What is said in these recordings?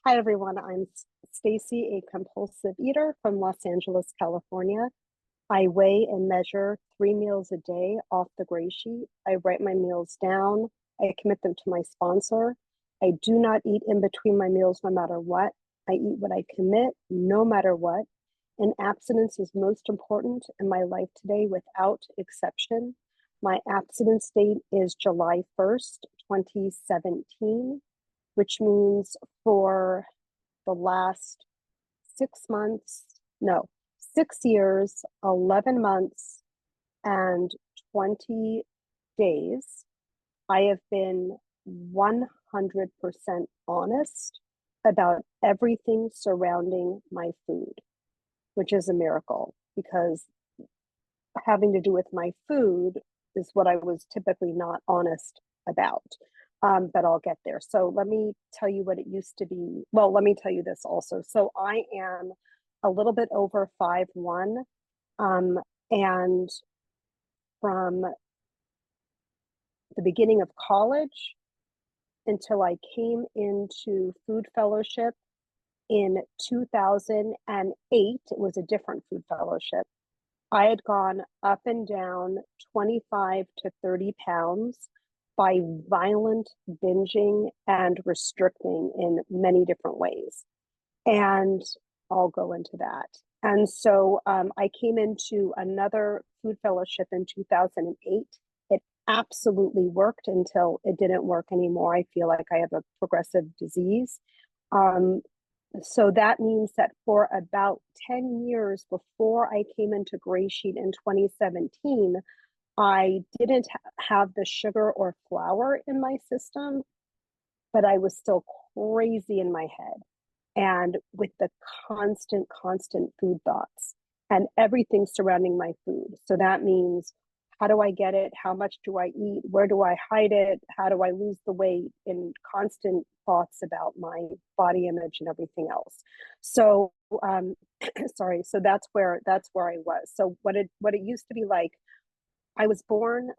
Hi, everyone. I'm Staci, a compulsive eater from Los Angeles, California. I weigh and measure 3 meals a day off the gray sheet. I write my meals down. I commit them to my sponsor. I do not eat in between my meals no matter what. I eat what I commit no matter what. And abstinence is most important in my life today without exception. My abstinence date is July 1st, 2017, which means for the last 6 months, no, 6 years, 11 months, and 20 days, I have been 100% honest about everything surrounding my food, which is a miracle because having to do with my food is what I was typically not honest about. But I'll get there. So let me tell you what it used to be. Well, let me tell you this also. So I am a little bit over 5'1", and from the beginning of college until I came into food fellowship in 2008, it was a different food fellowship. I had gone up and down 25 to 30 pounds by violent binging and restricting in many different ways. And I'll go into that. And so I came into another food fellowship in 2008. It absolutely worked until it didn't work anymore. I feel like I have a progressive disease. So that means that for about 10 years before I came into Gray Sheet in 2017, I didn't have the sugar or flour in my system, but I was still crazy in my head and with the constant food thoughts and everything surrounding my food. So that means, how do I get it? How much do I eat? Where do I hide it? How do I lose the weight? In constant thoughts about my body image and everything else. So, sorry. So that's where I was. So what it used to be like, I was born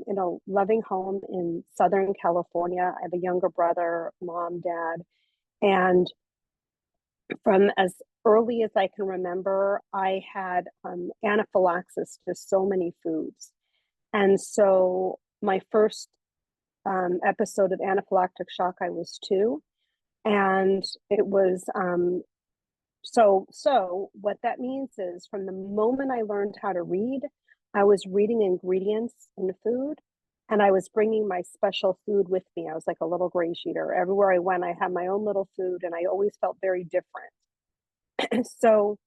in a loving home in Southern California. I have a younger brother, mom, dad, and from as early as I can remember, I had anaphylaxis to so many foods. And so my first episode of anaphylactic shock, I was 2. And it was, so what that means is from the moment I learned how to read, I was reading ingredients in food and I was bringing my special food with me. I was like a little gray sheeter. Everywhere I went, I had my own little food and I always felt very different. So,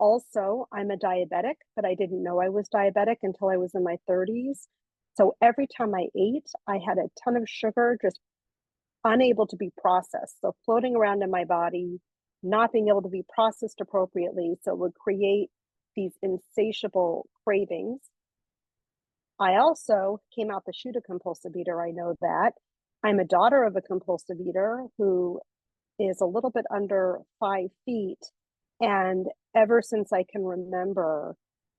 also, I'm a diabetic, but I didn't know I was diabetic until I was in my 30s. So every time I ate, I had a ton of sugar, just unable to be processed. So floating around in my body, not being able to be processed appropriately. So it would create these insatiable cravings. I also came out the chute a compulsive eater. I know that. I'm a daughter of a compulsive eater who is a little bit under 5 feet. And ever since I can remember,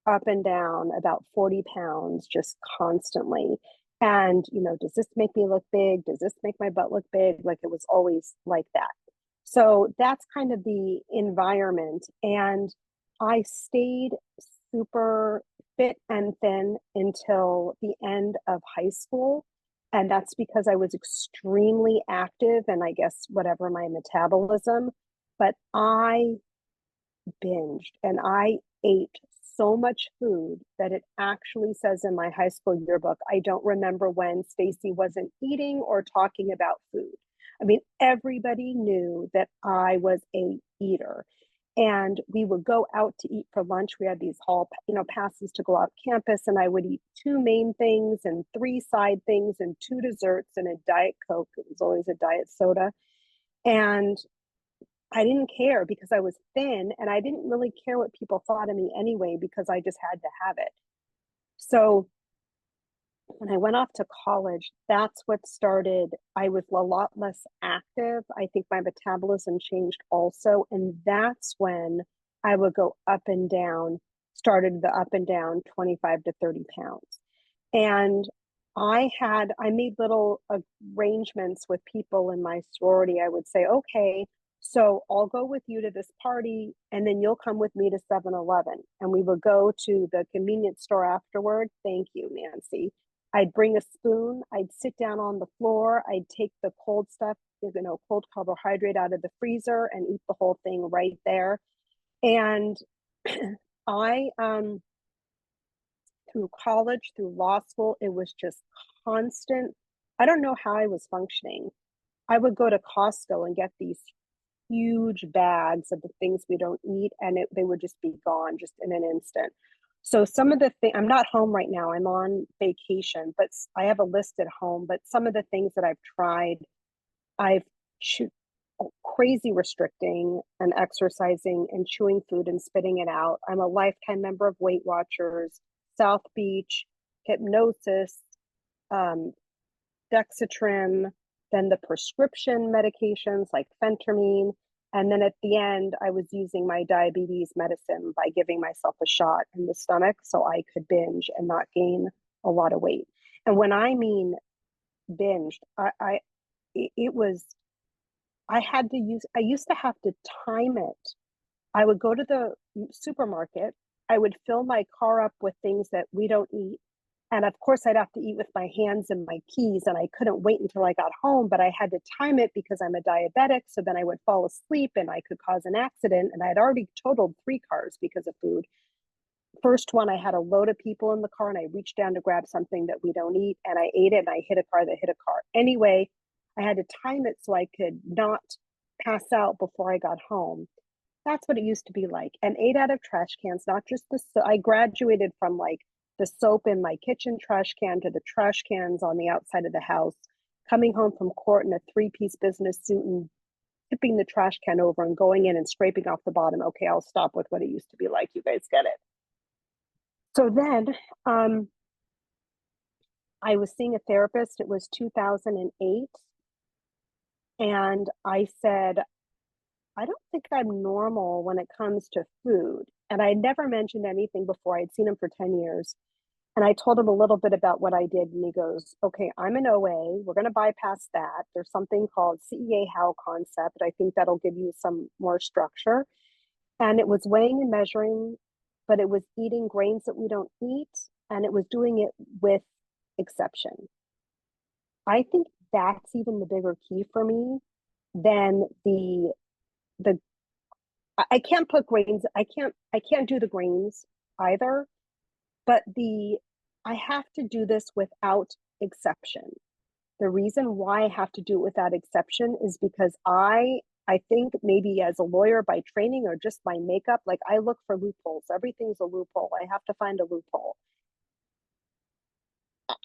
up and down about 40 pounds, just constantly. And, does this make me look big? Does this make my butt look big? Like it was always like that. So that's kind of the environment. And I stayed super fit and thin until the end of high school. And that's because I was extremely active and I guess whatever my metabolism, but I binged and I ate so much food that it actually says in my high school yearbook, I don't remember when Staci wasn't eating or talking about food. I mean, everybody knew that I was a eater. And we would go out to eat for lunch. We had these hall, passes to go off campus, and I would eat 2 main things and 3 side things and 2 desserts and a Diet Coke. It was always a diet soda. And I didn't care because I was thin and I didn't really care what people thought of me anyway because I just had to have it. So when I went off to college, that's what started. I was a lot less active. I think my metabolism changed also. And that's when I would go up and down, started the up and down 25 to 30 pounds. And I made little arrangements with people in my sorority. I would say, okay, so I'll go with you to this party and then you'll come with me to 7-Eleven. And we would go to the convenience store afterward. Thank you, Nancy. I'd bring a spoon. I'd sit down on the floor. I'd take the cold stuff, cold carbohydrate out of the freezer and eat the whole thing right there. And I, through college, through law school, it was just constant. I don't know how I was functioning. I would go to Costco and get these huge bags of the things we don't eat, and they would just be gone just in an instant. So some of the things, I'm not home right now, I'm on vacation, but I have a list at home. But some of the things that I've tried, I've crazy restricting and exercising and chewing food and spitting it out. I'm a lifetime member of Weight Watchers, South Beach, hypnosis, Dexatrim, then the prescription medications like phentermine. And then at the end, I was using my diabetes medicine by giving myself a shot in the stomach so I could binge and not gain a lot of weight. And when I mean binged, it was, I used to have to time it. I would go to the supermarket. I would fill my car up with things that we don't eat. And of course, I'd have to eat with my hands and my keys, and I couldn't wait until I got home, but I had to time it because I'm a diabetic. So then I would fall asleep and I could cause an accident. And I'd already totaled 3 cars because of food. First one, I had a load of people in the car and I reached down to grab something that we don't eat and I ate it and I hit a car that hit a car. Anyway, I had to time it so I could not pass out before I got home. That's what it used to be like. And 8 out of trash cans, not just I graduated from like the soap in my kitchen trash can to the trash cans on the outside of the house, coming home from court in a 3-piece business suit and tipping the trash can over and going in and scraping off the bottom. Okay, I'll stop with what it used to be like. You guys get it. So then I was seeing a therapist. It was 2008. And I said, I don't think I'm normal when it comes to food. And I never mentioned anything before. I'd seen him for 10 years. And I told him a little bit about what I did. And he goes, okay, I'm an OA. We're going to bypass that. There's something called CEA How concept. I think that'll give you some more structure. And it was weighing and measuring, but it was eating grains that we don't eat. And it was doing it with exception. I think that's even the bigger key for me than the I can't put grains, I can't do the grains either, but I have to do this without exception. The reason why I have to do it without exception is because I think maybe as a lawyer by training or just my makeup, like I look for loopholes. Everything's a loophole. I have to find a loophole.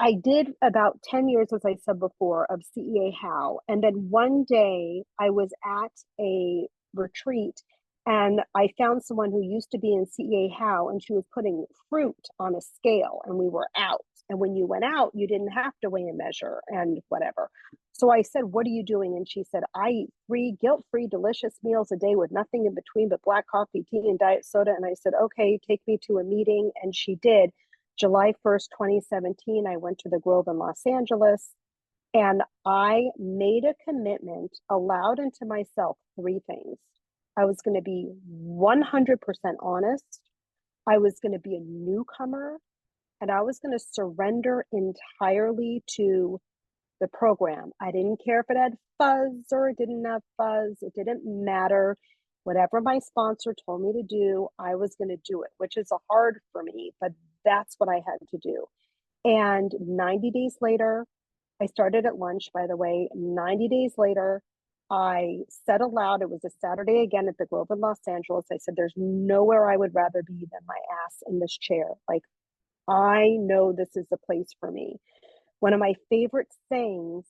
I did about 10 years, as I said before, of CEA How. And then one day I was at a retreat and I found someone who used to be in CEA How, and she was putting fruit on a scale and we were out. And when you went out, you didn't have to weigh and measure and whatever. So I said, what are you doing? And she said, I eat 3 guilt-free, delicious meals a day with nothing in between but black coffee, tea, and diet soda. And I said, okay, take me to a meeting. And she did. July 1st, 2017, I went to the Grove in Los Angeles and I made a commitment, allowed into myself 3 things. I was going to be 100% honest. I was going to be a newcomer and I was going to surrender entirely to the program. I didn't care if it had fuzz or it didn't have fuzz. It didn't matter. Whatever my sponsor told me to do, I was going to do it, which is hard for me, but that's what I had to do. And 90 days later, I started at lunch, by the way. 90 days later, I said aloud, it was a Saturday again at the Grove in Los Angeles. I said, there's nowhere I would rather be than my ass in this chair. Like, I know this is the place for me. One of my favorite sayings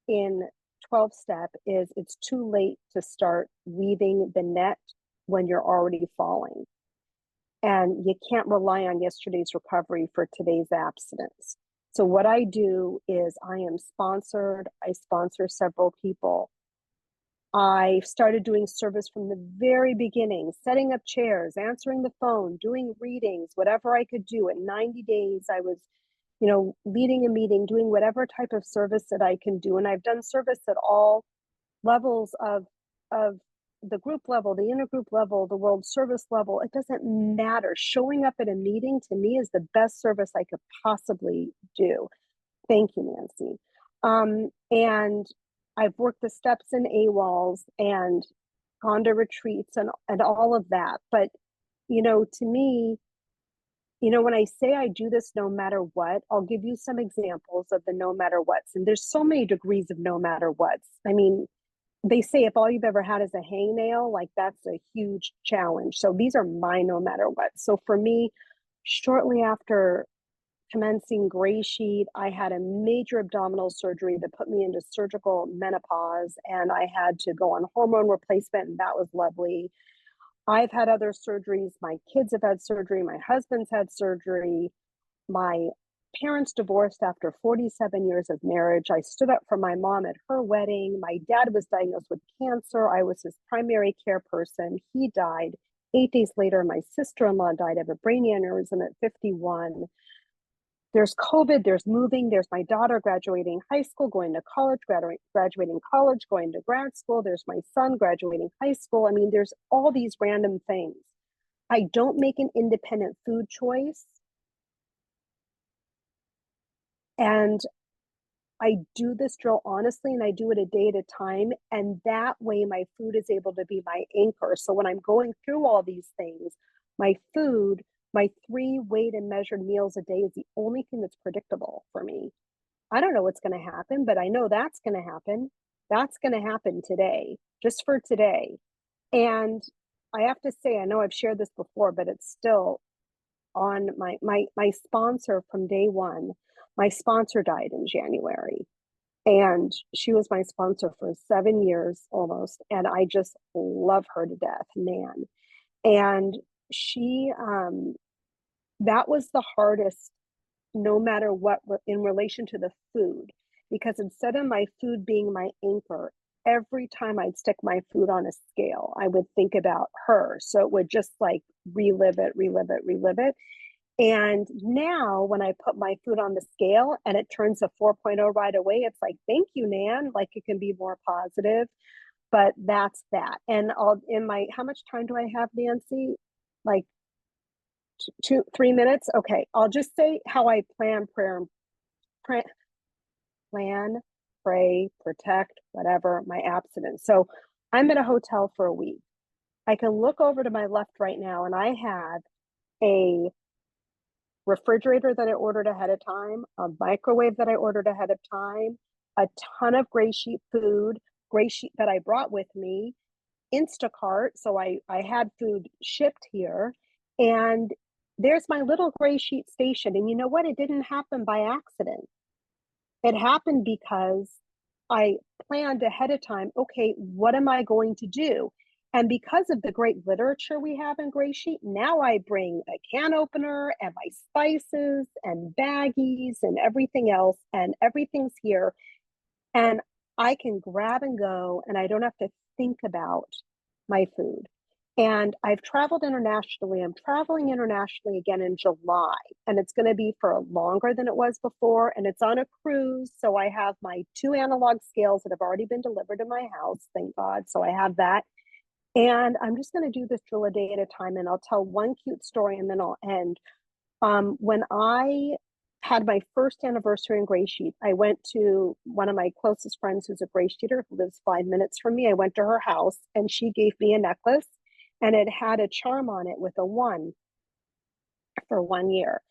in 12-step is it's too late to start weaving the net when you're already falling. And you can't rely on yesterday's recovery for today's abstinence. So what I do is I am sponsored. I sponsor several people. I started doing service from the very beginning, setting up chairs, answering the phone, doing readings, whatever I could do. In 90 days, I was leading a meeting, doing whatever type of service that I can do. And I've done service at all levels of the group level, the intergroup level, the world service level. It doesn't matter. Showing up at a meeting to me is the best service I could possibly do. Thank you, Nancy. And I've worked the steps in AWOLs and gone to retreats and all of that. But, to me, when I say I do this no matter what, I'll give you some examples of the no matter what's. And there's so many degrees of no matter what's. I mean, they say if all you've ever had is a hangnail, like that's a huge challenge. So these are my no matter what. So for me, shortly after commencing Grey Sheet, I had a major abdominal surgery that put me into surgical menopause, and I had to go on hormone replacement, and that was lovely. I've had other surgeries. My kids have had surgery. My husband's had surgery. My parents divorced after 47 years of marriage. I stood up for my mom at her wedding. My dad was diagnosed with cancer. I was his primary care person. He died. 8 days later, my sister-in-law died of a brain aneurysm at 51. There's COVID, there's moving, there's my daughter graduating high school, going to college, graduating college, going to grad school. There's my son graduating high school. I mean, there's all these random things. I don't make an independent food choice. And I do this drill honestly, and I do it a day at a time. And that way my food is able to be my anchor. So when I'm going through all these things, my food, my 3 weighed and measured meals a day is the only thing that's predictable for me. I don't know what's going to happen, but I know that's going to happen. That's going to happen today, just for today. And I have to say, I know I've shared this before, but it's still on my sponsor from day one. My sponsor died in January, and she was my sponsor for 7 years almost. And I just love her to death, man. And she, that was the hardest, no matter what, in relation to the food, because instead of my food being my anchor, every time I'd stick my food on a scale, I would think about her. So it would just like relive it. And now when I put my food on the scale and it turns a 4.0 right away, it's like, thank you, Nan. Like, it can be more positive, but that's that. And how much time do I have, Nancy? Like 3 minutes? Okay. I'll just say how I plan, pray, protect, whatever, my abstinence. So I'm at a hotel for a week. I can look over to my left right now, and I have a refrigerator that I ordered ahead of time, a microwave that I ordered ahead of time, a ton of Grey Sheet food, Grey Sheet that I brought with me, Instacart. So I had food shipped here, and there's my little Grey Sheet station. And you know what? It didn't happen by accident. It happened because I planned ahead of time, okay, what am I going to do? And because of the great literature we have in Grey Sheet, now I bring a can opener and my spices and baggies and everything else, and everything's here. And I can grab and go, and I don't have to think about my food. And I've traveled internationally. I'm traveling internationally again in July, and it's going to be for longer than it was before. And it's on a cruise. So I have my 2 analog scales that have already been delivered to my house, thank God. So I have that. And I'm just going to do this drill a day at a time, and I'll tell one cute story and then I'll end. When I had my first anniversary in Grey Sheet, I went to one of my closest friends who's a GreySheeter who lives 5 minutes from me. I went to her house, and she gave me a necklace, and it had a charm on it with a 1 for 1 year.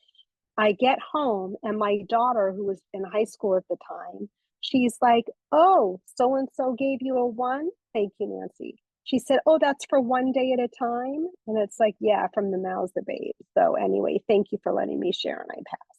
I get home, and my daughter, who was in high school at the time, she's like, oh, so-and-so gave you a 1? Thank you, Nancy. She said, oh, that's for 1 day at a time? And it's like, yeah, from the mouths of babes. So anyway, thank you for letting me share, and I pass.